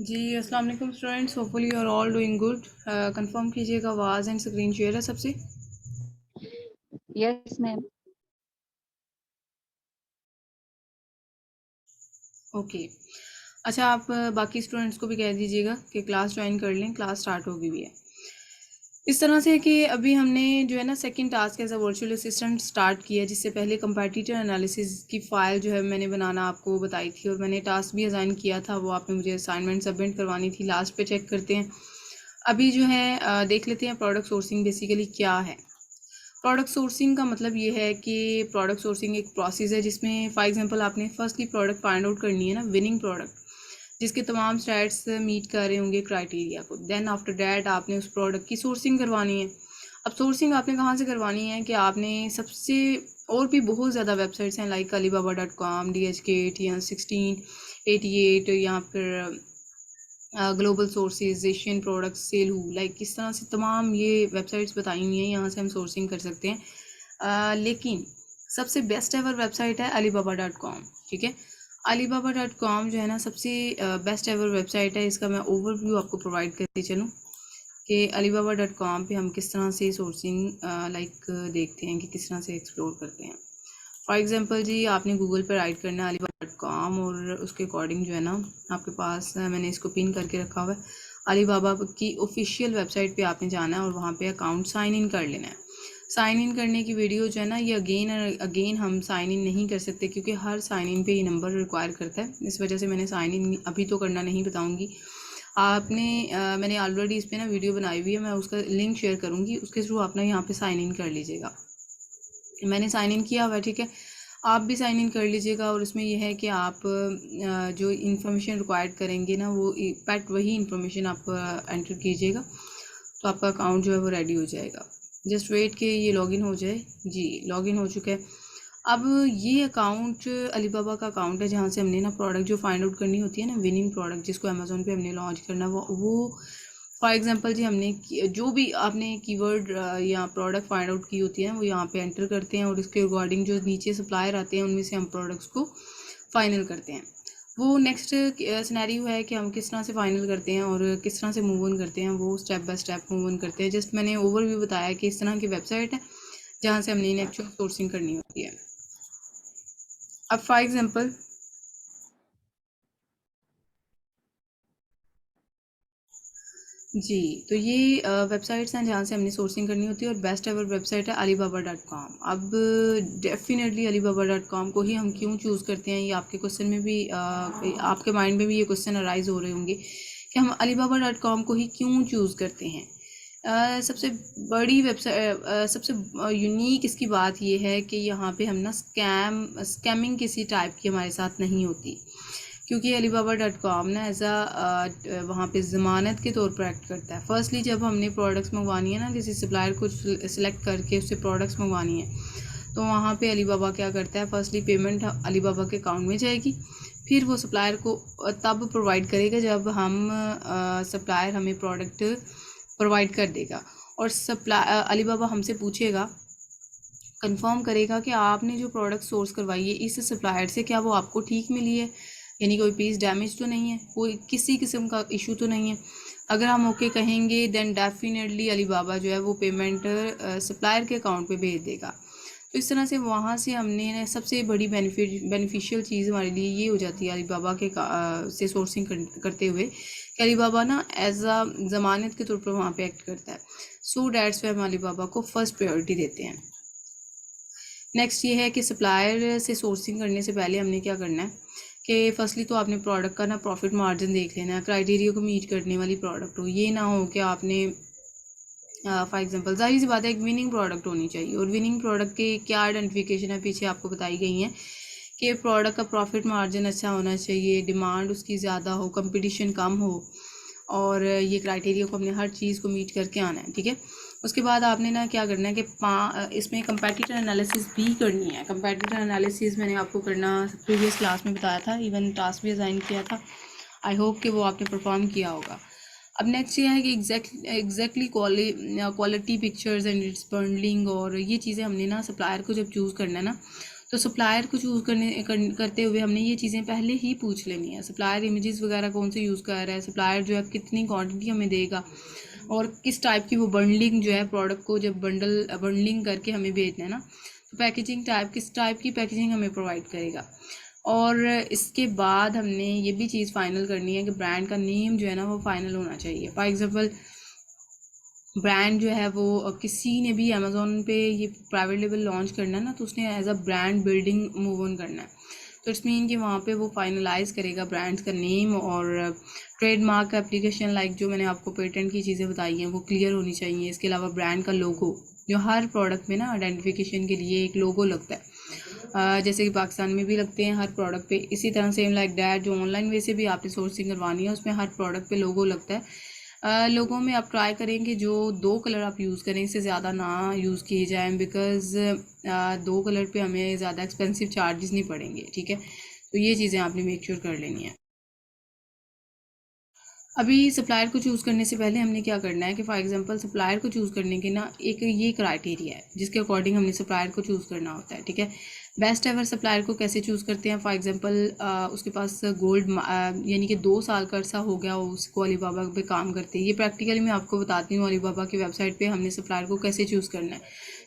जी अस्सलाम वालेकुम students, hopefully you are all doing good. Confirm कीजिएगा आवाज़ एंड स्क्रीन शेयर है सबसे। Yes ma'am. ओके। अच्छा, आप बाकी स्टूडेंट्स को भी कह दीजिएगा कि क्लास ज्वाइन कर लें, क्लास स्टार्ट होगी भी है। इस तरह से कि अभी हमने जो है ना second task as a virtual assistant start किया, जिससे पहले कंपैटिटर एनालिसिस की फ़ाइल जो है मैंने बनाना आपको बताई थी, और मैंने टास्क भी असाइन किया था, वो आपने मुझे असाइनमेंट सबमिट करवानी थी। लास्ट पे चेक करते हैं। अभी जो है देख लेते हैं प्रोडक्ट सोर्सिंग बेसिकली क्या है। प्रोडक्ट सोर्सिंग का मतलब ये है कि प्रोडक्ट सोर्सिंग एक प्रोसेस है जिसमें फॉर एग्जांपल आपने फर्स्टली प्रोडक्ट फाइंड आउट करनी है ना, विनिंग प्रोडक्ट जिसके तमाम स्टैट्स मीट कर रहे होंगे क्राइटेरिया को। देन आफ्टर डैट आपने उस प्रोडक्ट की सोर्सिंग करवानी है। अब सोर्सिंग आपने कहाँ से करवानी है कि आपने सबसे, और भी बहुत ज़्यादा वेबसाइट्स हैं लाइक alibaba.com, DHgate या 1688 या फिर global sources, Asian products, sell who, like इस तरह से तमाम ये वेबसाइट्स बताई हुई हैं, यहाँ से हम सोर्सिंग कर सकते हैं। लेकिन सबसे बेस्ट एवर वेबसाइट है alibaba.com। ठीक है, alibaba.com जो है ना सबसे बेस्ट एवर वेबसाइट है। इसका मैं ओवरव्यू आपको प्रोवाइड करती चलूँ कि alibaba.com पे हम किस तरह से सोर्सिंग देखते हैं कि किस तरह से एक्सप्लोर करते हैं। फॉर एग्जांपल जी, आपने गूगल पर राइट करना है alibaba.com, और उसके अकॉर्डिंग जो है ना आपके पास मैंने इसको पिन करके रखा हुआ है। अलीबाबा की ऑफिशियल वेबसाइट पे आपने जाना है और वहाँ पे अकाउंट साइन इन कर लेना है। साइन इन करने की वीडियो जो है ना, ये अगेन अगेन हम साइन इन नहीं कर सकते क्योंकि हर साइन इन पे ये नंबर रिक्वायर करता है। इस वजह से मैंने साइन इन अभी तो करना नहीं बताऊँगी। आपने मैंने ऑलरेडी इस पर ना वीडियो बनाई हुई है, मैं उसका लिंक शेयर करूँगी, उसके थ्रू आप ना यहाँ पे साइन इन कर लीजिएगा। मैंने साइन इन किया हुआ है, ठीक है, आप भी साइन इन कर लीजिएगा। और उसमें यह है कि आप जो इन्फॉर्मेशन रिक्वायर्ड करेंगे ना, वो इम्पैक्ट वही इन्फॉर्मेशन आप एंटर कीजिएगा, तो आपका अकाउंट जो है वो रेडी हो जाएगा। जस्ट वेट कि ये लॉगिन हो जाए। जी, लॉगिन हो चुका है। अब ये अकाउंट अलीबाबा का अकाउंट है जहाँ से हमने ना प्रोडक्ट जो फाइंड आउट करनी होती है ना, विनिंग प्रोडक्ट जिसको अमेजोन पे हमने लॉन्च करना, वो फॉर एग्जांपल जी हमने जो भी आपने कीवर्ड या प्रोडक्ट फाइंड आउट की होती है वो यहाँ पे एंटर करते हैं, और इसके अकॉर्डिंग जो नीचे सप्लायर आते हैं उनमें से हम प्रोडक्ट्स को फाइनल करते हैं। वो नेक्स्ट सिनेरियो है कि हम किस तरह से फाइनल करते हैं और किस तरह से मूव ऑन करते हैं, वो step by step move on करते हैं। जस्ट मैंने ओवरव्यू बताया कि इस तरह की वेबसाइट है जहाँ से हमने एक्चुअल सोर्सिंग करनी होती है। अब फॉर एग्जांपल जी, तो ये वेबसाइट्स हैं जहाँ से हमने सोर्सिंग करनी होती है, और बेस्ट एवर वेबसाइट है alibaba.com। अब डेफिनेटली alibaba.com को ही हम क्यों चूज़ करते हैं, ये आपके क्वेश्चन में भी आपके माइंड में भी ये क्वेश्चन अराइज हो रहे होंगे कि हम alibaba.com को ही क्यों चूज़ करते हैं। सबसे बड़ी वेबसाइट, सबसे यूनिक इसकी बात ये है कि यहाँ पे हम ना स्कैमिंग किसी टाइप की हमारे साथ नहीं होती, क्योंकि alibaba.com ना एज आ वहाँ पे ज़मानत के तौर पर एक्ट करता है। फर्स्टली जब हमने प्रोडक्ट्स मंगवानी है ना, किसी सप्लायर को सिलेक्ट करके उससे प्रोडक्ट्स मंगवानी है, तो वहाँ पे अलीबाबा क्या करता है, फर्स्टली पेमेंट अलीबाबा के अकाउंट में जाएगी, फिर वो सप्लायर को तब प्रोवाइड करेगा जब हम सप्लायर हमें प्रोडक्ट प्रोवाइड कर देगा। और अलीबाबा हमसे पूछेगा, कंफर्म करेगा कि आपने जो प्रोडक्ट सोर्स करवाई है इस सप्लायर से, क्या वो आपको ठीक मिली है, यानी कोई पीस डैमेज तो नहीं है, कोई किसी किस्म का इशू तो नहीं है। अगर हम ओके कहेंगे देन डेफिनेटली अलीबाबा जो है वो पेमेंट सप्लायर के अकाउंट पे भेज देगा। तो इस तरह से वहाँ से हमने सबसे बड़ी बेनिफिशियल चीज़ हमारे लिए ये हो जाती है अलीबाबा के से सोर्सिंग करते हुए कि अलीबाबा ना एज अ ज़मानत के तौर पर वहाँ पे एक्ट करता है। सो डैट्स वे हम अलीबाबा को फर्स्ट प्रायोरिटी देते हैं। नेक्स्ट ये है कि सप्लायर से सोर्सिंग करने से पहले हमने क्या करना है कि फर्स्टली तो आपने प्रोडक्ट का ना प्रॉफिट मार्जिन देख लेना है, क्राइटेरिया को मीट करने वाली प्रोडक्ट हो। ये ना हो कि आपने फॉर एग्जांपल, जाहिर सी बात है एक विनिंग प्रोडक्ट होनी चाहिए, और विनिंग प्रोडक्ट के क्या आइडेंटिफिकेशन है पीछे आपको बताई गई हैं कि प्रोडक्ट का प्रॉफिट मार्जिन अच्छा होना चाहिए, डिमांड उसकी ज़्यादा हो, कंपटीशन कम हो, और ये क्राइटेरिया को हमने हर चीज़ को मीट करके आना है। ठीक है, उसके बाद आपने ना क्या करना है कि इसमें कंपेटिटर एनालिसिस भी करनी है। कंपेटिटर एनालिसिस मैंने आपको करना प्रीवियस क्लास में बताया था, इवन टास्क भी असाइन किया था। आई होप कि वो आपने परफॉर्म किया होगा। अब नेक्स्ट ये है कि exactly quality pictures and it's bundling, और ये चीज़ें हमने ना सप्लायर को जब चूज़ करना है ना, तो सप्लायर को चूज़ करते हुए हमने ये चीज़ें पहले ही पूछ लेनी है। सप्लायर इमेजेस वगैरह कौन से यूज़ कर रहा है, सप्लायर जो है कितनी क्वांटिटी हमें देगा, और किस टाइप की वो बंडलिंग जो है प्रोडक्ट को जब बंडलिंग करके हमें भेजना है ना, तो पैकेजिंग टाइप किस टाइप की पैकेजिंग हमें प्रोवाइड करेगा। और इसके बाद हमने ये भी चीज़ फाइनल करनी है कि ब्रांड का नेम जो है ना वो फाइनल होना चाहिए। फॉर एग्जांपल ब्रांड जो है वो किसी ने भी अमेज़ोन पे ये प्राइवेट लेबल लॉन्च करना है ना, तो उसने as a brand building move on करना है। तो इट्स मीन कि वहाँ पे वो फाइनलाइज करेगा ब्रांड्स का नेम, और ट्रेडमार्क का एप्लीकेशन लाइक जो मैंने आपको पेटेंट की चीज़ें बताई हैं वो क्लियर होनी चाहिए। इसके अलावा ब्रांड का लोगो, जो हर प्रोडक्ट में ना आइडेंटिफिकेशन के लिए एक लोगो लगता है, जैसे कि पाकिस्तान में भी लगते हैं हर प्रोडक्ट पे, इसी तरह सेम लाइक डैट जो ऑनलाइन वे से भी आपने सोर्सिंग करवानी है उसमें हर प्रोडक्ट पे लोगो लगता है। लोगों में आप ट्राई करें कि जो 2 कलर आप यूज़ करें, इससे ज़्यादा ना यूज़ किए जाएँ, बिकॉज़ 2 कलर पे हमें ज़्यादा एक्सपेंसिव चार्जेस नहीं पड़ेंगे, ठीक है। तो ये चीज़ें आपने मेक श्योर कर लेनी है। अभी सप्लायर को चूज़ करने से पहले हमने क्या करना है कि फॉर एग्जांपल सप्लायर को चूज़ करने के ना एक ये क्राइटेरिया है जिसके अकॉर्डिंग हमने सप्लायर को चूज़ करना होता है, ठीक है। बेस्ट एवर सप्लायर को कैसे चूज़ करते हैं, फॉर एग्जांपल उसके पास गोल्ड यानी कि 2 साल का अर्सा हो गया उसको अलीबाबा पे काम करते हैं। ये प्रैक्टिकली मैं आपको बताती हूँ अलीबाबा की वेबसाइट पर हमने सप्लायर को कैसे चूज़ करना है।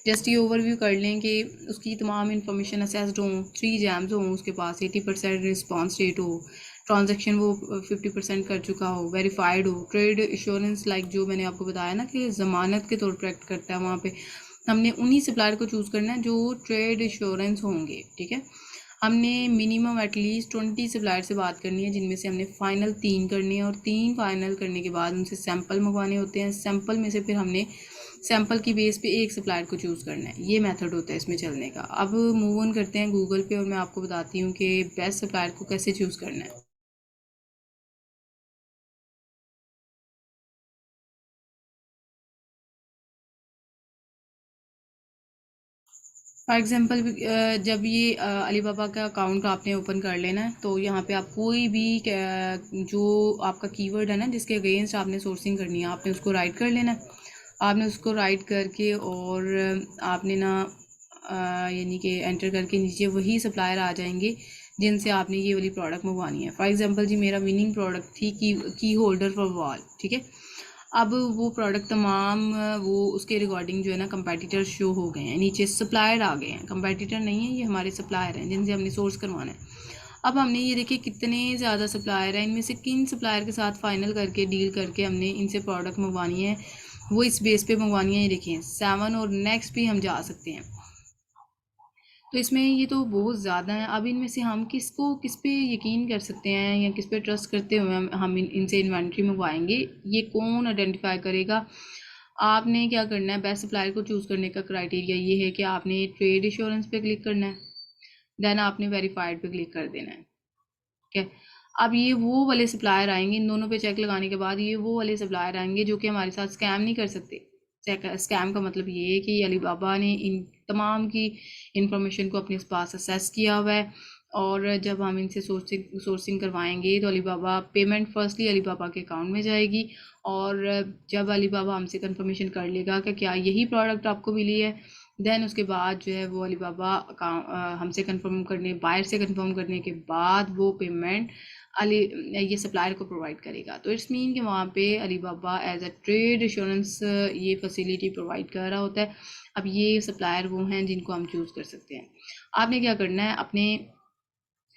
जस्ट ये ओवरव्यू कर लें कि उसकी तमाम इन्फॉर्मेशन असेस्ड हों, 3 जैम्स हों, उसके पास 80% रिस्पॉन्स रेट हो, ट्रांजैक्शन वो 50% कर चुका हो, वेरीफाइड हो, ट्रेड इंश्योरेंस लाइक जो मैंने आपको बताया ना कि ज़मानत के तौर पर एक्ट करता है, वहाँ पे हमने उन्हीं सप्लायर को चूज़ करना है जो ट्रेड इंश्योरेंस होंगे, ठीक है। हमने मिनिमम एटलीस्ट 20 सप्लायर से बात करनी है, जिनमें से हमने फ़ाइनल 3 करनी है, और 3 फाइनल करने के बाद उनसे सैंपल मंगवाने होते हैं। सैंपल में से फिर हमने सैंपल की बेस पे एक सप्लायर को चूज़ करना है। ये मेथड होता है इसमें चलने का। अब मूव ऑन करते हैं गूगल पे, और मैं आपको बताती हूँ कि बेस्ट सप्लायर को कैसे चूज़ करना है। फॉर एग्ज़ाम्पल जब ये अलीबाबा का अकाउंट आपने ओपन कर लेना है, तो यहाँ पे आप कोई भी जो आपका कीवर्ड है ना जिसके अगेंस्ट आपने सोर्सिंग करनी है, आपने उसको राइट कर लेना है। आपने उसको राइट करके और आपने ना यानी कि एंटर करके नीचे वही सप्लायर आ जाएंगे जिनसे आपने ये वाली प्रोडक्ट मंगवानी है। फॉर एग्ज़ाम्पल जी मेरा विनिंग प्रोडक्ट थी की होल्डर फॉर वॉल, ठीक है। अब वो प्रोडक्ट तमाम वो उसके रिगार्डिंग जो है ना कंपेटिटर शो हो गए हैं, नीचे सप्लायर आ गए हैं, कंपेटिटर नहीं है, ये हमारे सप्लायर हैं जिनसे हमने सोर्स करवाना है। अब हमने ये देखिए कितने ज़्यादा सप्लायर हैं, इनमें से किन सप्लायर के साथ फाइनल करके डील करके हमने इनसे प्रोडक्ट मंगवानी है, वो इस बेस पे मंगवानी है। ये देखिए 7 और नेक्स्ट भी हम जा सकते हैं। तो इसमें ये तो बहुत ज़्यादा है। अब इनमें से हम किस पे यकीन कर सकते हैं या किस पे ट्रस्ट करते हुए हम इनसे इन्वेंट्री मंगवाएंगे, ये कौन आइडेंटिफाई करेगा। आपने क्या करना है, बेस्ट सप्लायर को चूज़ करने का क्राइटेरिया ये है कि आपने ट्रेड इंश्योरेंस पे क्लिक करना है, देन आपने वेरीफाइड पे क्लिक कर देना है, ठीक है। अब ये वो वाले सप्लायर आएंगे, इन दोनों पे चेक लगाने के बाद ये वो वाले सप्लायर आएंगे जो कि हमारे साथ स्कैम नहीं कर सकते। स्कैम का मतलब ये है कि अलीबाबा ने इन तमाम की इंफॉर्मेशन को अपने पास असेस किया हुआ है, और जब हम इनसे सोर्सिंग करवाएंगे तो अलीबाबा पेमेंट फर्स्टली अलीबाबा के अकाउंट में जाएगी, और जब अलीबाबा हमसे कंफर्मेशन कर लेगा कि क्या यही प्रोडक्ट आपको मिली है, देन उसके बाद जो है वो अलीबाबा हमसे कंफर्म करने बायर से कंफर्म करने के बाद वो पेमेंट अली ये सप्लायर को प्रोवाइड करेगा। तो इट्स मीन कि वहाँ पे Alibaba as a trade insurance ये फैसिलिटी प्रोवाइड कर रहा होता है। अब ये सप्लायर वो हैं जिनको हम चूज़ कर सकते हैं। आपने क्या करना है, अपने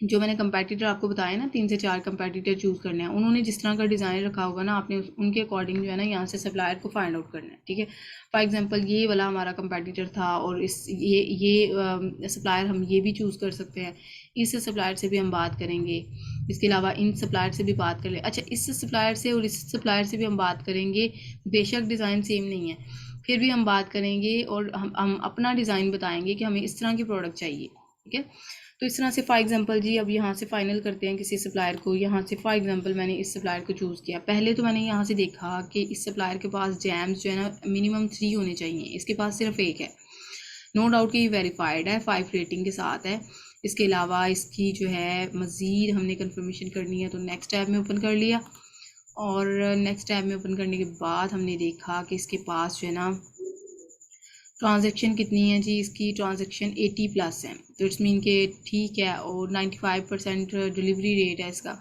जो मैंने कंपेटिटर आपको बताया ना 3 से 4 कंपेटिटर चूज़ करने हैं, उन्होंने जिस तरह का डिज़ाइन रखा होगा ना आपने उनके अकॉर्डिंग जो है ना यहाँ से सप्लायर को फाइंड आउट करना है, ठीक है। फॉर एग्जांपल ये वाला हमारा कंपेटिटर था, और ये सप्लायर हम ये भी चूज़ कर सकते हैं, इस सप्लायर से भी हम बात करेंगे। इसके अलावा इन सप्लायर से भी बात कर ले, अच्छा इस सप्लायर से और इस सप्लायर से भी हम बात करेंगे, बेशक डिज़ाइन सेम नहीं है फिर भी हम बात करेंगे, और हम अपना डिज़ाइन बताएंगे कि हमें इस तरह की प्रोडक्ट चाहिए, ठीक है। तो इस तरह से फॉर एग्जांपल जी अब यहाँ से फाइनल करते हैं किसी सप्लायर को। यहाँ से फॉर एग्जांपल मैंने इस सप्लायर को चूज़ किया। पहले तो मैंने यहाँ से देखा कि इस सप्लायर के पास जैम्स जो है ना मिनिमम 3 होने चाहिए, इसके पास सिर्फ 1 है। नो डाउट कि ये वेरीफाइड है, 5 रेटिंग के साथ है। इसके अलावा इसकी जो है मज़ीद हमने कंफर्मेशन करनी है, तो नेक्स्ट टैब में ओपन कर लिया, और नेक्स्ट टैब में ओपन करने के बाद हमने देखा कि इसके पास जो है ना ट्रांजैक्शन कितनी है जी, इसकी ट्रांजैक्शन 80 प्लस है, तो इट्स मीन कि ठीक है, और 95% डिलीवरी रेट है इसका।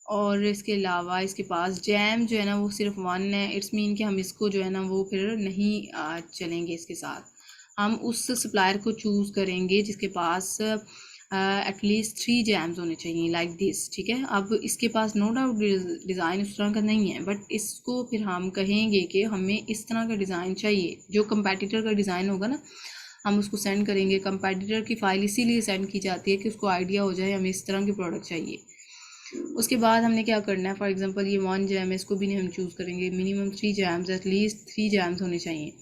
और इसके अलावा इसके पास जैम जो है ना वो सिर्फ 1 है, इट्स मीन कि हम इसको जो है ना वो फिर नहीं चलेंगे इसके साथ। हम उस सप्लायर को चूज़ करेंगे जिसके पास एटलीस्ट 3 जैम्स होने चाहिए लाइक दिस, ठीक है। अब इसके पास नो डाउट डिज़ाइन उस तरह का नहीं है, बट इसको फिर हम कहेंगे कि हमें इस तरह का डिज़ाइन चाहिए, जो कंपेटिटर का डिज़ाइन होगा ना हम उसको सेंड करेंगे। कंपेटिटर की फ़ाइल इसीलिए सेंड की जाती है कि उसको आइडिया हो जाए हमें इस तरह की प्रोडक्ट चाहिए। उसके बाद हमने क्या करना है, फॉर एग्जांपल ये 1 जैम है, इसको भी नहीं हम चूज़ करेंगे, मिनिमम 3 जैम्स, एटलीस्ट 3 जैम्स होने चाहिए।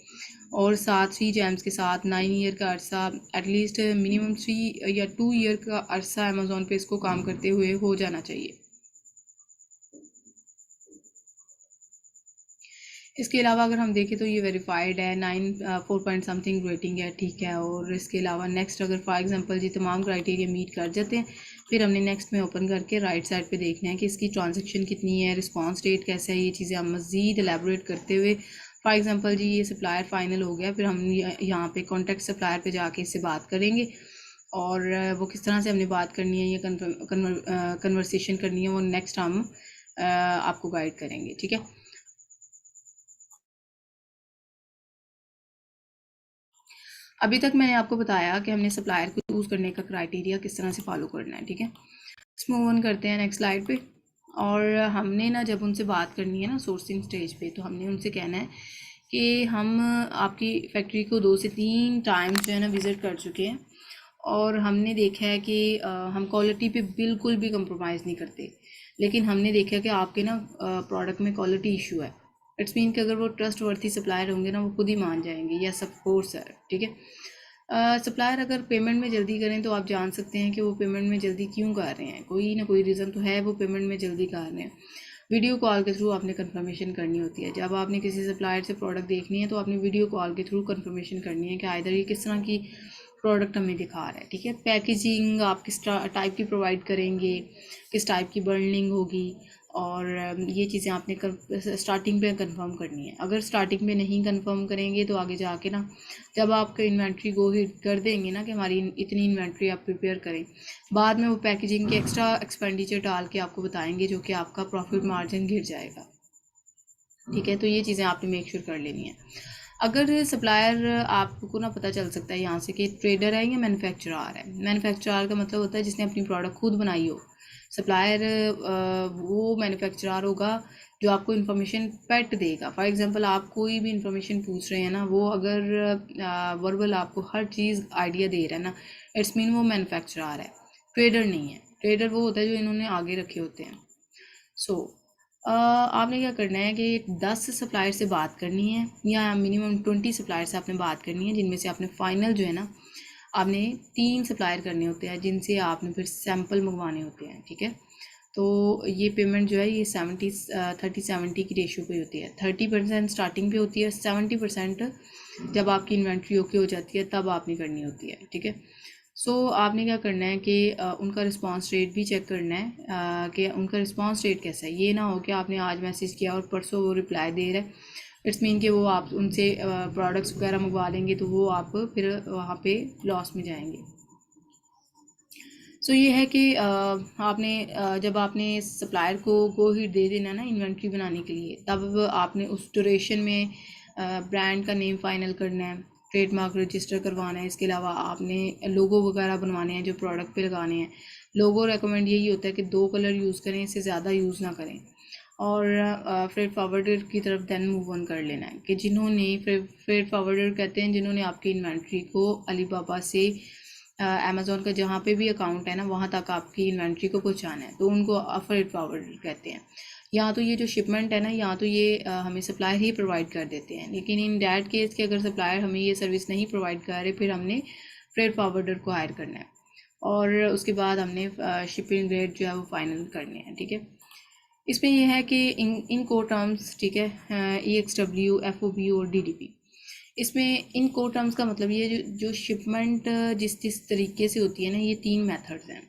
और साथ 3 जैम्स के साथ 9 ईयर का अरसा, एटलीस्ट मिनिमम 3 या 2 ईयर का अरसा अमेज़ॉन पे इसको काम करते हुए हो जाना चाहिए। इसके अलावा अगर हम देखें तो ये वेरीफाइड है, 4 पॉइंट समथिंग रेटिंग है, ठीक है। और इसके अलावा नेक्स्ट अगर फॉर एग्जांपल जी तमाम क्राइटेरिया मीट कर जाते हैं, फिर हमने नेक्स्ट में ओपन करके राइट साइड पे देखना है कि इसकी ट्रांजैक्शन कितनी है, रिस्पांस रेट कैसा है, ये चीज़ें हम मज़ीद एलेबोरेट करते हुए, फॉर एग्जांपल जी ये सप्लायर फाइनल हो गया, फिर हम यहाँ पे कॉन्टैक्ट सप्लायर पे जाके इससे बात करेंगे, और वो किस तरह से हमने बात करनी है, ये कन्वर्सेशन करनी है, वो नेक्स्ट हम आपको गाइड करेंगे, ठीक है। अभी तक मैंने आपको बताया कि हमने सप्लायर को चूज़ करने का क्राइटेरिया किस तरह से फॉलो करना है, ठीक है। मूव ऑन करते हैं नेक्स्ट स्लाइड पे। और हमने ना जब उनसे बात करनी है ना सोर्सिंग स्टेज पे, तो हमने उनसे कहना है कि हम आपकी फैक्ट्री को 2 से 3 टाइम जो है ना विज़िट कर चुके हैं, और हमने देखा है कि हम क्वालिटी पे बिल्कुल भी कंप्रोमाइज़ नहीं करते, लेकिन हमने देखा कि आपके ना प्रोडक्ट में क्वालिटी इशू है। इट्स मीन कि अगर वो ट्रस्ट वर्थी सप्लायर होंगे ना वो खुद ही मान जाएंगे, यस ऑफ कोर्स सर, ठीक है। सप्लायर अगर पेमेंट में जल्दी करें तो आप जान सकते हैं कि वो पेमेंट में जल्दी क्यों कर रहे हैं, कोई ना कोई रीज़न तो है वो पेमेंट में जल्दी कर रहे हैं। वीडियो कॉल के थ्रू आपने कंफर्मेशन करनी होती है, जब आपने किसी सप्लायर से प्रोडक्ट देखनी है तो आपने वीडियो कॉल के थ्रू कंफर्मेशन करनी है कि आइदर ये किस तरह की प्रोडक्ट हमें दिखा रहा है, ठीक है। पैकेजिंग आप किस टाइप की प्रोवाइड करेंगे, किस टाइप की बर्निंग होगी, और ये चीज़ें आपने स्टार्टिंग पे कंफर्म करनी है। अगर स्टार्टिंग में नहीं कंफर्म करेंगे तो आगे जाके ना जब आपका इन्वेंट्री गो हिट कर देंगे ना कि हमारी इतनी इन्वेंट्री आप प्रिपेयर करें, बाद में वो पैकेजिंग के एक्स्ट्रा एक्सपेंडिचर डाल के आपको बताएंगे, जो कि आपका प्रॉफिट मार्जिन गिर जाएगा, ठीक है। तो ये चीज़ें आपने मेक श्योर कर लेनी है। अगर सप्लायर आपको ना पता चल सकता है यहाँ से कि ट्रेडर है या मैन्युफैक्चरर है। मैन्युफैक्चरर का मतलब होता है जिसने अपनी प्रोडक्ट खुद बनाई हो। सप्लायर वो मैन्युफैक्चरर होगा जो आपको इन्फॉर्मेशन पेट देगा। फॉर एग्जांपल आप कोई भी इन्फॉर्मेशन पूछ रहे हैं ना, वो अगर वर्बल आपको हर चीज़ आइडिया दे रहा है ना, इट्स मीन वो मैन्युफैक्चरर है, ट्रेडर नहीं है। ट्रेडर वो होता है जो इन्होंने आगे रखे होते हैं। सो आपने क्या करना है कि 10 सप्लायर से बात करनी है, या मिनिमम 20 सप्लायर से आपने बात करनी है, जिनमें से आपने फाइनल जो है ना आपने 3 सप्लायर करने होते हैं, जिनसे आपने फिर सैम्पल मंगवाने होते हैं, ठीक है। तो ये पेमेंट जो है ये 30-70 की रेशियो पे होती है। 30% स्टार्टिंग पे होती है, 70% जब आपकी इन्वेंट्री ओके हो जाती है तब आपने करनी होती है, ठीक है। सो आपने क्या करना है कि उनका रिस्पांस रेट भी चेक करना है कि उनका रिस्पांस रेट कैसा है। ये ना हो कि आपने आज मैसेज किया और परसों वो रिप्लाई दे रहे हैं, इट्स मीन कि वो आप उनसे प्रोडक्ट्स वगैरह मंगवा लेंगे तो वो आप फिर वहाँ पे लॉस में जाएंगे। सो ये है कि आपने जब आपने सप्लायर को गो हिट दे देना ना इन्वेंट्री बनाने के लिए, तब आपने उस ड्यूरेशन में ब्रांड का नेम फाइनल करना है, ट्रेडमार्क रजिस्टर करवाना है। इसके अलावा आपने लोगो वगैरह बनवाने हैं जो प्रोडक्ट पे लगाने हैं। लोगो रेकमेंड यही होता है कि 2 कलर यूज़ करें, इससे ज़्यादा यूज़ ना करें। और फ्रेट फॉरवर्डर की तरफ देन मूव ऑन कर लेना है कि जिन्होंने फ्रेट फॉरवर्डर कहते हैं जिन्होंने आपकी इन्वेंट्री को अलीबाबा से अमेज़ॉन का जहाँ पे भी अकाउंट है ना वहाँ तक आपकी इन्वेंट्री को पहुँचाना है, तो उनको फ्रेट फॉरवर्डर कहते हैं। यहाँ तो ये जो शिपमेंट है ना, यहाँ तो ये हमें सप्लायर ही प्रोवाइड कर देते हैं, लेकिन इन डैट केस के अगर सप्लायर हमें ये सर्विस नहीं प्रोवाइड कर रहे, फिर हमने फ्रेट फॉरवर्डर को हायर करना है, और उसके बाद हमने शिपिंग रेट जो है वो फाइनल करने हैं, ठीक है। इसमें यह है कि इन कोर टर्म्स, ठीक है, EXW, FOB और DDP। इसमें इन कोर टर्म्स का मतलब ये जो शिपमेंट जिस तरीके से होती है ना, ये 3 मेथड्स हैं।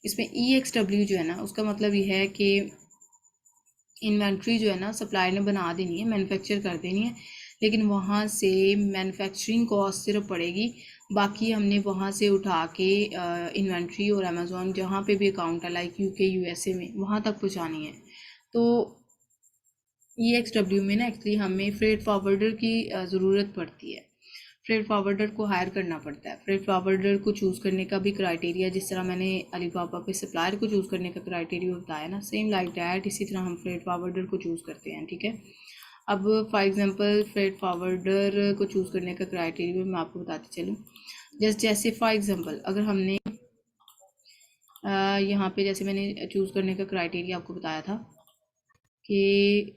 इसमें EXW जो है ना उसका मतलब ये है कि इन्वेंट्री जो है ना सप्लायर ने बना देनी है, मैन्युफैक्चर कर देनी है, लेकिन वहाँ से मैन्युफैक्चरिंग कॉस्ट सिर्फ पड़ेगी, बाकी हमने वहाँ से उठा के इन्वेंट्री और अमेज़ॉन जहाँ पे भी अकाउंट है लाइक यूके यूएसए में वहाँ तक पहुँचानी है। तो EXW में ना एक्चुअली हमें फ्रेट फॉरवर्डर की ज़रूरत पड़ती है। फ्रेट फॉरवर्डर को हायर करना पड़ता है। फ्रेट फॉरवर्डर को चूज़ करने का भी क्राइटेरिया, जिस तरह मैंने अलीबाबा पे सप्लायर को चूज़ करने का क्राइटेरिया बताया ना, सेम लाइक डैट इसी तरह हम फ्रेट फॉरवर्डर को चूज़ करते हैं। ठीक है, अब फॉर एग्जांपल फ्रेट फॉरवर्डर को चूज़ करने का क्राइटेरिया मैं आपको बताती चलूँ। जैसे फॉर एग्जांपल अगर हमने यहाँ पे जैसे मैंने चूज़ करने का क्राइटेरिया आपको बताया था कि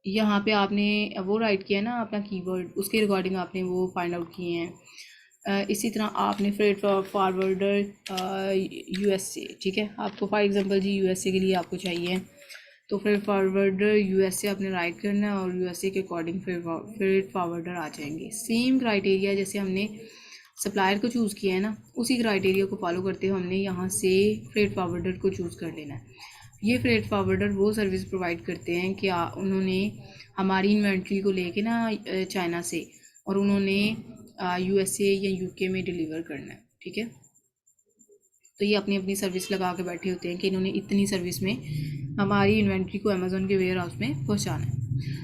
यहाँ पे आपने वो राइट किया ना अपना कीवर्ड, उसके रिगार्डिंग आपने वो फाइंड आउट किए हैं। इसी तरह आपने फ्रेट फॉरवर्डर यूएसए, ठीक है, आपको फॉर एग्जांपल जी यूएसए के लिए आपको चाहिए, तो फ्रेट फॉरवर्डर यूएसए आपने राइट करना है और यूएसए के अकॉर्डिंग फ्रेट फॉरवर्डर आ जाएंगे। सेम क्राइटेरिया जैसे हमने सप्लायर को चूज़ किया है ना, उसी क्राइटेरिया को फॉलो करते हुए हमने यहाँ से फ्रेट फॉरवर्डर को चूज़ कर लेना है। ये फ्रेट फॉरवर्डर वो सर्विस प्रोवाइड करते हैं कि उन्होंने हमारी इन्वेंट्री को लेके ना चाइना से, और उन्होंने यूएसए या यूके में डिलीवर करना है। ठीक है, तो ये अपनी अपनी सर्विस लगा के बैठे होते हैं कि इन्होंने इतनी सर्विस में हमारी इन्वेंट्री को अमेज़ॉन के वेयर हाउस में पहुँचाना है।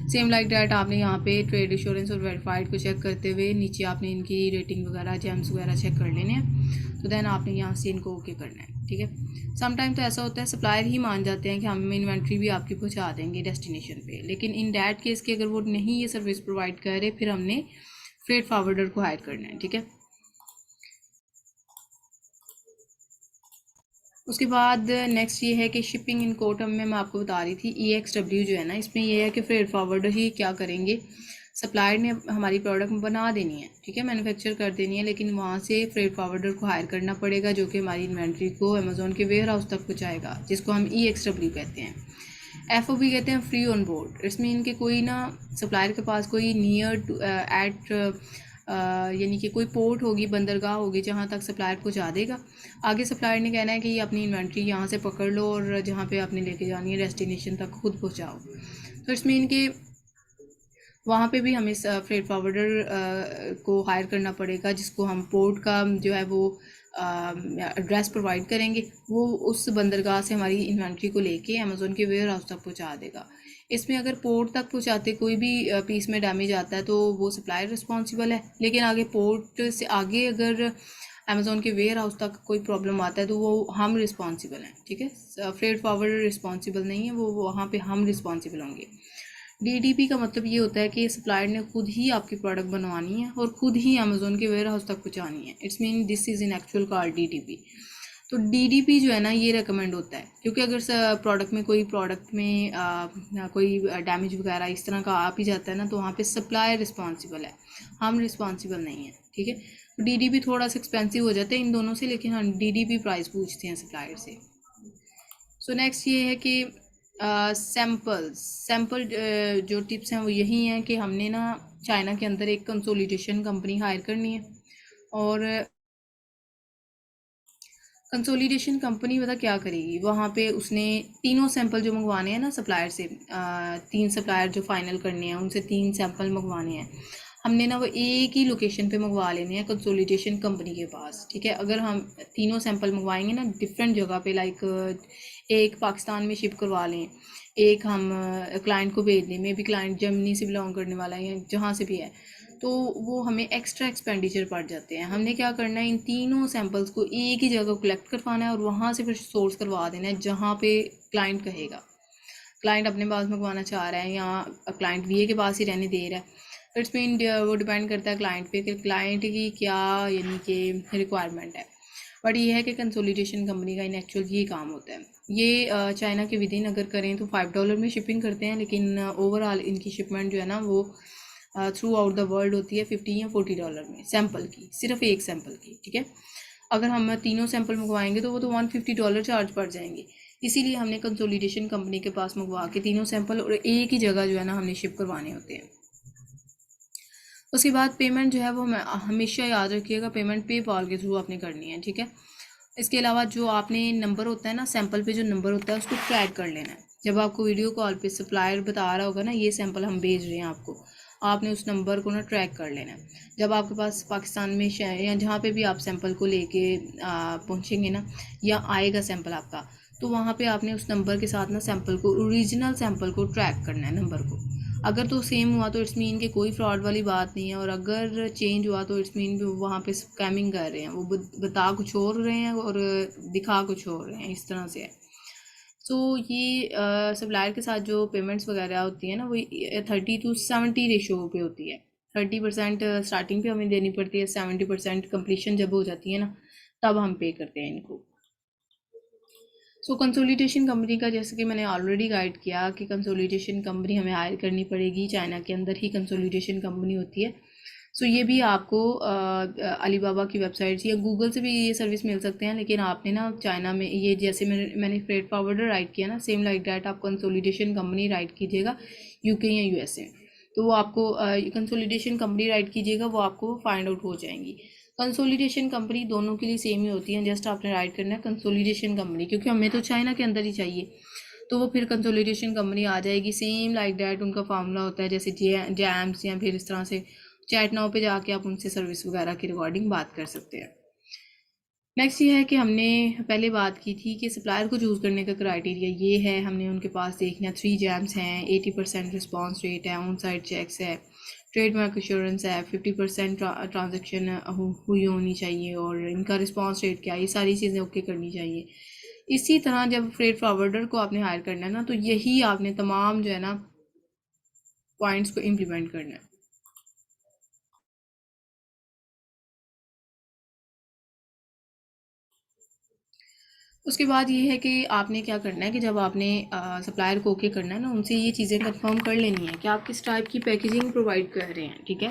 सेम लाइक डैट आपने यहाँ पे ट्रेड इंश्योरेंस और वेरीफाइड को चेक करते हुए नीचे आपने इनकी रेटिंग वगैरह जेम्स वगैरह चेक कर लेने हैं, तो देन आपने यहाँ से इनको ओके करना है। ठीक है, समटाइम तो ऐसा होता है सप्लायर ही मान जाते हैं कि हम इन्वेंट्री भी आपकी पहुँचा देंगे डेस्टिनेशन पे, लेकिन इन डैट केस के अगर वो नहीं ये सर्विस प्रोवाइड कर रहे, फिर हमने फ्रेट फॉरवर्डर को हायर करना है। ठीक है, उसके बाद नेक्स्ट ये है कि शिपिंग इन कोटम में मैं आपको बता रही थी EXW जो है ना, इसमें ये है कि फ्रेट फॉरवर्डर ही क्या करेंगे, सप्लायर ने हमारी प्रोडक्ट बना देनी है, ठीक है, मैन्युफैक्चर कर देनी है, लेकिन वहाँ से फ्रेट फॉरवर्डर को हायर करना पड़ेगा जो कि हमारी इन्वेंट्री को अमेज़ॉन के वेयर हाउस तक पहुँचाएगा, जिसको हम EXW कहते हैं। FOB कहते हैं फ्री ऑन बोर्ड। इसमें इनके कोई ना सप्लायर के पास कोई नियर टू एट यानी कि कोई पोर्ट होगी, बंदरगाह होगी जहाँ तक सप्लायर पहुँचा देगा। आगे सप्लायर ने कहना है कि अपनी इन्वेंट्री यहाँ से पकड़ लो और जहाँ पे आपने लेके जानी है डेस्टिनेशन तक खुद पहुँचाओ। तो इसमें इनके वहाँ पे भी हमें फ्रेट फॉरवर्डर को हायर करना पड़ेगा, जिसको हम पोर्ट का जो है वो एड्रेस प्रोवाइड करेंगे, वो उस बंदरगाह से हमारी इन्वेंट्री को लेके अमेज़ॉन के वेयर हाउस तक पहुँचा देगा। इसमें अगर पोर्ट तक पहुँचाते कोई भी पीस में डैमेज आता है तो वो सप्लायर रिस्पॉन्सिबल है, लेकिन आगे पोर्ट से आगे अगर अमेज़ॉन के वेयर हाउस तक कोई प्रॉब्लम आता है तो वो हम रिस्पॉन्सिबल हैं। ठीक है, फ्रेट फॉरवर्डर रिस्पॉन्सिबल नहीं है, वो वहाँ पे हम रिस्पॉन्सिबल होंगे। DDP का मतलब ये होता है कि सप्लायर ने खुद ही आपकी प्रोडक्ट बनवानी है और खुद ही अमेज़ॉन के वेयर हाउस तक पहुँचानी है। It's mean this is in actual called DDP। तो DDP जो है ना ये रेकमेंड होता है, क्योंकि अगर प्रोडक्ट में कोई डैमेज वगैरह इस तरह का आ भी जाता है ना, तो वहाँ पे सप्लायर रिस्पॉन्सिबल है, हम रिस्पॉन्सिबल नहीं है। ठीक है, तो DDP थोड़ा सा एक्सपेंसिव हो जाता है इन दोनों से, लेकिन हम DDP प्राइस पूछते हैं सप्लायर से। सो नेक्स्ट ये है कि सैम्पल जो टिप्स हैं वो यही हैं कि हमने ना चाइना के अंदर एक कंसोलिडेशन कंपनी हायर करनी है, और कंसोलिडेशन कंपनी पता क्या करेगी, वहाँ पे उसने तीनों सैंपल जो मंगवाने हैं ना सप्लायर से, 3 सप्लायर जो फाइनल करने हैं उनसे 3 सैंपल मंगवाने हैं, हमने ना वो एक ही लोकेशन पे मंगवा लेने हैं कंसोलिडेशन कंपनी के पास। ठीक है, अगर हम तीनों सैंपल मंगवाएंगे ना डिफरेंट जगह पे, लाइक एक पाकिस्तान में शिप करवा लें, एक हम क्लाइंट को भेज दें, मे बी क्लाइंट जर्मनी से बिलोंग करने वाला है या जहाँ से भी है, तो वो हमें एक्स्ट्रा एक्सपेंडिचर पड़ जाते हैं। हमने क्या करना है, इन तीनों सैंपल्स को एक ही जगह कलेक्ट करवाना है और वहाँ से फिर सोर्स करवा देना है जहाँ पे क्लाइंट कहेगा। क्लाइंट अपने पास मंगवाना चाह रहा है या क्लाइंट VA के पास ही रहने दे रहा है, इट्स मीन वो डिपेंड करता है क्लाइंट पे कि क्लाइंट की क्या यानी कि रिक्वायरमेंट है। बट ये है कि कंसोलिडेशन कंपनी का इन एक्चुअल ये काम होता है। ये चाइना के विदिन अगर करें तो $5 में शिपिंग करते हैं, लेकिन ओवरऑल इनकी शिपमेंट जो है ना वो थ्रू आउट द वर्ल्ड होती है $50 या $40 में सैंपल की, सिर्फ एक सैंपल की। ठीक है, अगर हम तीनों सैंपल मंगवाएंगे तो वो तो $150 चार्ज पड़ जाएंगे, इसीलिए हमने कंसोलिडेशन कंपनी के पास मंगवा के तीनों सैंपल और एक ही जगह जो है ना हमने शिप करवाने होते हैं। उसके बाद पेमेंट जो है वो हमेशा याद रखिएगा, पेमेंट पेपाल के थ्रू आपने करनी है। ठीक है, इसके अलावा जो आपने नंबर होता है ना सैंपल पे, जो नंबर होता है उसको ट्रैक कर लेना है। जब आपको वीडियो कॉल पे सप्लायर बता रहा होगा ना ये सैंपल हम भेज रहे हैं आपको, आपने उस नंबर को ना ट्रैक कर लेना है। जब आपके पास पाकिस्तान में या जहाँ पे भी आप सैंपल को लेके पहुँचेंगे ना, या आएगा सैंपल आपका, तो वहाँ पे आपने उस नंबर के साथ ना सैंपल को, ओरिजिनल सैंपल को ट्रैक करना है नंबर को। अगर तो सेम हुआ तो इट्स मीन कि कोई फ्रॉड वाली बात नहीं है, और अगर चेंज हुआ तो इट्स मीन वहाँ पे स्कैमिंग कर रहे हैं, वो बता कुछ और रहे हैं और दिखा कुछ और रहे हैं, इस तरह से है। सो ये सप्लायर के साथ जो पेमेंट्स वगैरह होती है ना, वो 30-70 रेशो पे होती है। 30% स्टार्टिंग पे हमें देनी पड़ती है, 70% कंप्लीशन जब हो जाती है ना, तब हम पे करते हैं इनको। सो कंसोलिडेशन कंपनी का, जैसे कि मैंने ऑलरेडी गाइड किया कि कंसोलिडेशन कंपनी हमें हायर करनी पड़ेगी, चाइना के अंदर ही कंसोलिडेशन कंपनी होती है। सो ये भी आपको अलीबाबा की वेबसाइट या गूगल से भी ये सर्विस मिल सकते हैं, लेकिन आपने ना चाइना में ये, जैसे मैंने फ्रेट फॉरवर्डर राइट किया ना, सेम लाइक डैट आप कंसोलिडेशन कंपनी राइट कीजिएगा यूके या यूएसए, तो वो आपको कंसोलिडेशन कंपनी राइट कीजिएगा, वो आपको फाइंड आउट हो जाएंगी। कंसोलिडेशन कंपनी दोनों के लिए सेम ही होती है, जस्ट आपने राइट करना है कंसोलिडेशन कंपनी, क्योंकि हमें तो चाइना के अंदर ही चाहिए, तो वो फिर कंसोलिडेशन कंपनी आ जाएगी। सेम लाइक डैट उनका फार्मूला होता है, जैसे जैम्स या फिर इस तरह से चैट नाउ पे जाके आप उनसे सर्विस वगैरह की रिकॉर्डिंग बात कर सकते हैं। नेक्स्ट ये है कि हमने पहले बात की थी कि सप्लायर को चूज़ करने का क्राइटेरिया ये है, हमने उनके पास देखना 3 जैम्स हैं, 80% रिस्पॉन्स रेट है, ऑन साइट चेक्स है, ट्रेडमार्क एश्योरेंस है, 50% ट्रांजेक्शन हुई होनी चाहिए, और इनका रिस्पॉन्स रेट क्या है, ये सारी चीज़ें ओके करनी चाहिए। इसी तरह जब फ्रेट फॉरवर्डर को आपने हायर करना है ना, तो यही आपने तमाम जो है ना पॉइंट्स को इम्प्लीमेंट करना है। उसके बाद ये है कि आपने क्या करना है कि जब आपने सप्लायर को ओके करना है ना, उनसे ये चीज़ें कंफर्म कर लेनी है कि आप किस टाइप की पैकेजिंग प्रोवाइड कर रहे हैं, ठीक है,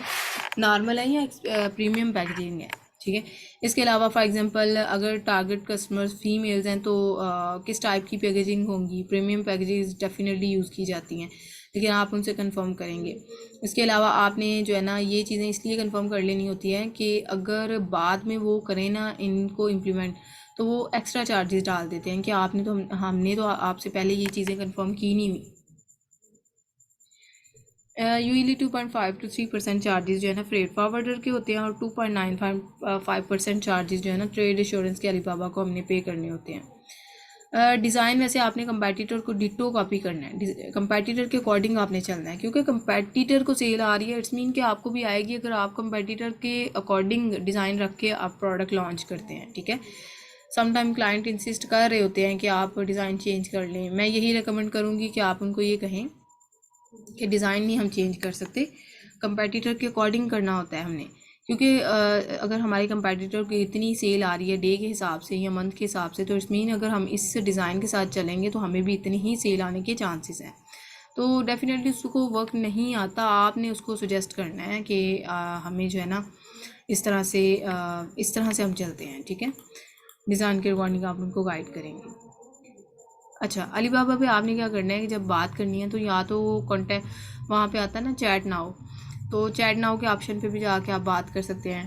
नॉर्मल है या प्रीमियम पैकेजिंग है, ठीक है। इसके अलावा फॉर एग्जांपल अगर टारगेट कस्टमर्स फीमेल्स हैं, तो किस टाइप की पैकेजिंग होंगी, प्रीमियम पैकेजेस डेफिनेटली यूज़ की जाती हैं, लेकिन आप उनसे कंफर्म करेंगे। इसके अलावा आपने जो है ना ये चीज़ें इसलिए कंफर्म कर लेनी होती हैं कि अगर बाद में वो करें ना इनको इम्प्लीमेंट, तो वो एक्स्ट्रा चार्जेस डाल देते हैं कि आपने तो हमने तो आपसे पहले ये चीज़ें कंफर्म की नहीं हुई। यूजली 2.5 to 3% चार्जेस जो है ना फ्रेट फॉरवर्डर के होते हैं, और 2.95% चार्जेस जो है ना ट्रेड इंश्योरेंस के अलीबाबा को हमने पे करने होते हैं। डिज़ाइन वैसे आपने कंपैटिटर को डिटो कॉपी करना है, कंपैटिटर के अकॉर्डिंग आपने चलना है, क्योंकि कंपैटिटर को सेल आ रही है, इट्स मीन कि आपको भी आएगी अगर आप कंपैटिटर के अकॉर्डिंग डिज़ाइन रख के आप प्रोडक्ट लॉन्च करते हैं, ठीक है। समटाइम क्लाइंट इंसिस्ट कर रहे होते हैं कि आप डिज़ाइन चेंज कर लें, मैं यही रिकमेंड करूँगी कि आप उनको ये कहें कि डिज़ाइन नहीं हम चेंज कर सकते, कंपैटिटर के अकॉर्डिंग करना होता है हमने, क्योंकि अगर हमारे कंपैटिटर की इतनी सेल आ रही है डे के हिसाब से या मंथ के हिसाब से, तो इट्स मीन अगर हम इस डिज़ाइन के साथ चलेंगे तो हमें भी इतनी ही सेल आने के चांसेस हैं। तो डेफिनेटली उसको वर्क नहीं आता, आपने उसको सुजेस्ट करना है कि हमें जो है ना इस तरह से हम चलते हैं, ठीक है, डिज़ाइन के अकॉर्डिंग आप उनको गाइड करेंगे। अच्छा, अलीबाबा पे आपने क्या करना है कि जब बात करनी है तो या तो कॉन्टैक्ट वहाँ पे आता है ना चैट नाउ, तो चैट नाउ के ऑप्शन पे भी जाके आप बात कर सकते हैं,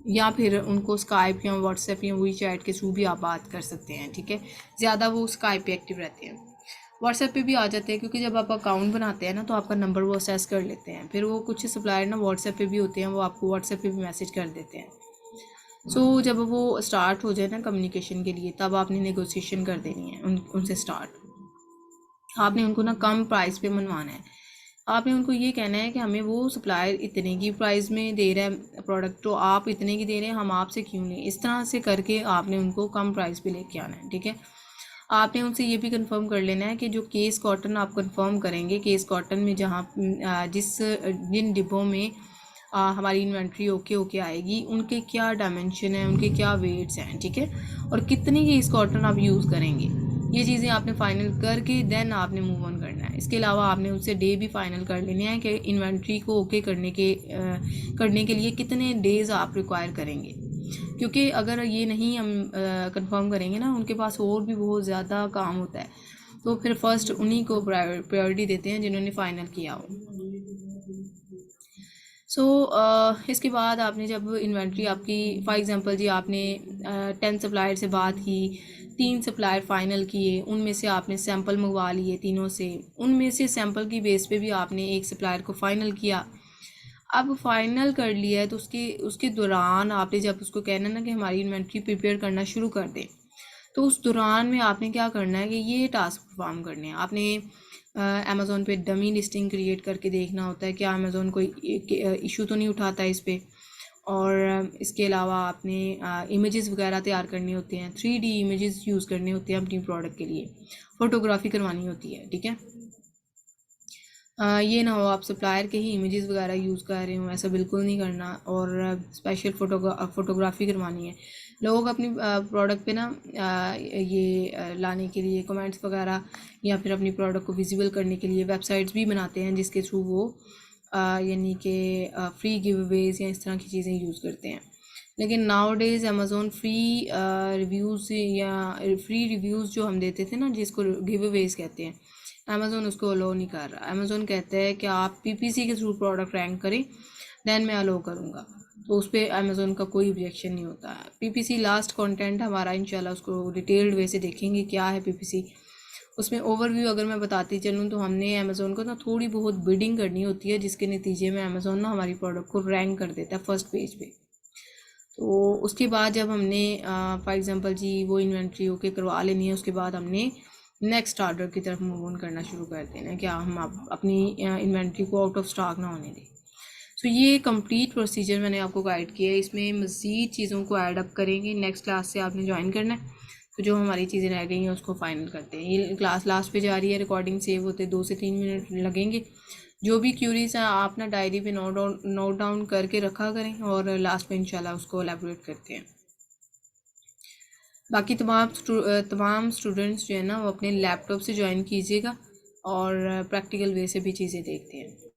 या फिर उनको स्काइप या व्हाट्सएप या वही चैट के थ्रू भी आप बात कर सकते हैं, ठीक है। ज़्यादा वो स्काइप पे एक्टिव रहते हैं, व्हाट्सएप पे भी आ जाते हैं, क्योंकि जब आप अकाउंट बनाते हैं ना तो आपका नंबर वो असेस कर लेते हैं, फिर वो कुछ सप्लायर ना व्हाट्सएप पे भी होते हैं, वो आपको व्हाट्सएप पे भी मैसेज कर देते हैं। जब वो स्टार्ट हो जाए ना कम्युनिकेशन के लिए, तब आपने नेगोशिएशन कर देनी है उनसे स्टार्ट। आपने उनको ना कम प्राइस पे मनवाना है, आपने उनको ये कहना है कि हमें वो सप्लायर इतने की प्राइस में दे रहा है प्रोडक्ट, तो आप इतने की दे रहे हैं, हम आपसे क्यों लें, इस तरह से करके आपने उनको कम प्राइस पे लेके आना है, ठीक है। आपने उनसे ये भी कंफर्म कर लेना है कि जो केस कॉटन आप कंफर्म करेंगे, केस कॉटन में जहाँ जिन डिब्बों में हमारी इन्वेंट्री ओके आएगी, उनके क्या डायमेंशन है, उनके क्या वेट्स हैं, ठीक है, और कितनी केस कॉटन आप यूज़ करेंगे, ये चीज़ें आपने फाइनल करके देन आपने मूव ऑन करना है। इसके अलावा आपने उनसे डे भी फाइनल कर लेने हैं कि इन्वेंट्री को ओके करने के लिए कितने डेज़ आप रिक्वायर करेंगे, क्योंकि अगर ये नहीं हम कंफर्म करेंगे ना, उनके पास और भी बहुत ज़्यादा काम होता है, तो फिर फर्स्ट उन्हीं को प्रायोरिटी देते हैं जिन्होंने फ़ाइनल किया हो। इसके बाद आपने जब इन्वेंट्री आपकी फॉर एग्जांपल जी आपने 10 सप्लायर से बात की, 3 सप्लायर फ़ाइनल किए, उनमें से आपने सैंपल मंगवा लिए तीनों से, उनमें से सैंपल की बेस पे भी आपने एक सप्लायर को फ़ाइनल किया, अब फाइनल कर लिया है तो उसके उसके दौरान आपने जब उसको कहना ना कि हमारी इन्वेंट्री प्रिपेयर करना शुरू कर दें, तो उस दौरान में आपने क्या करना है कि ये टास्क परफॉर्म करने हैं। आपने अमेज़ोन पे डमी लिस्टिंग क्रिएट करके देखना होता है क्या अमेज़ोन कोई इशू तो नहीं उठाता है इस पर। और इसके अलावा आपने इमेजेस वगैरह तैयार करनी होती हैं, 3D इमेजेस यूज़ करने होते हैं अपनी प्रोडक्ट के लिए, फ़ोटोग्राफी करवानी होती है, ठीक है। ये ना हो आप सप्लायर के ही इमेजेस वगैरह यूज़ कर रहे हो, ऐसा बिल्कुल नहीं करना। और स्पेशल फ़ोटोग्राफी करवानी है। लोग अपनी प्रोडक्ट पे ना ये लाने के लिए कमेंट्स वगैरह या फिर अपनी प्रोडक्ट को विजिबल करने के लिए वेबसाइट्स भी बनाते हैं जिसके थ्रू वो यानी कि फ्री गिव अवेज या इस तरह की चीज़ें यूज़ करते हैं। लेकिन now days Amazon free reviews या फ्री रिव्यूज़ जो हम देते थे ना, जिसको गिव अवेज कहते हैं, अमेज़ोन उसको अलो नहीं कर रहा। अमेज़ोन कहता है कि आप पीपीसी के थ्रू प्रोडक्ट रैंक करें, देन मैं अलो करूँगा। तो उस पर अमेज़ोन का कोई ऑब्जेक्शन नहीं होता है। पीपीसी लास्ट कंटेंट हमारा इंशाल्लाह उसको डिटेल्ड वे से देखेंगे क्या है पीपीसी। उसमें ओवरव्यू अगर मैं बताती चलूँ तो हमने अमेज़ोन को ना थोड़ी बहुत बिडिंग करनी होती है, जिसके नतीजे में अमेज़ोन ना हमारी प्रोडक्ट को रैंक कर देता है फर्स्ट पेज पे। तो उसके बाद जब हमने फॉर एग्ज़ाम्पल जी वो इन्वेंट्री ओके करवा लेनी है, उसके बाद हमने नेक्स्ट ऑर्डर की तरफ मूव ऑन करना शुरू कर देना है, क्या हम अपनी इन्वेंट्री को आउट ऑफ स्टॉक ना होने दें। सो ये कंप्लीट प्रोसीजर मैंने आपको गाइड किया है। इसमें मज़ीद चीज़ों को ऐड अप करेंगे। नेक्स्ट क्लास से आपने ज्वाइन करना है, तो जो हमारी चीज़ें रह गई हैं उसको फाइनल करते हैं। ये क्लास लास्ट पे जा रही है, रिकॉर्डिंग सेव होते 2 से 3 मिनट लगेंगे। जो भी क्यूरीज हैं आप ना डायरी पे नोट डाउन करके रखा करें और लास्ट में इंशाल्लाह उसको एलेबोरेट करते हैं। बाकी तमाम स्टूडेंट्स जो है ना वो अपने लैपटॉप से ज्वाइन कीजिएगा और प्रैक्टिकल वे से भी चीज़ें देखते हैं।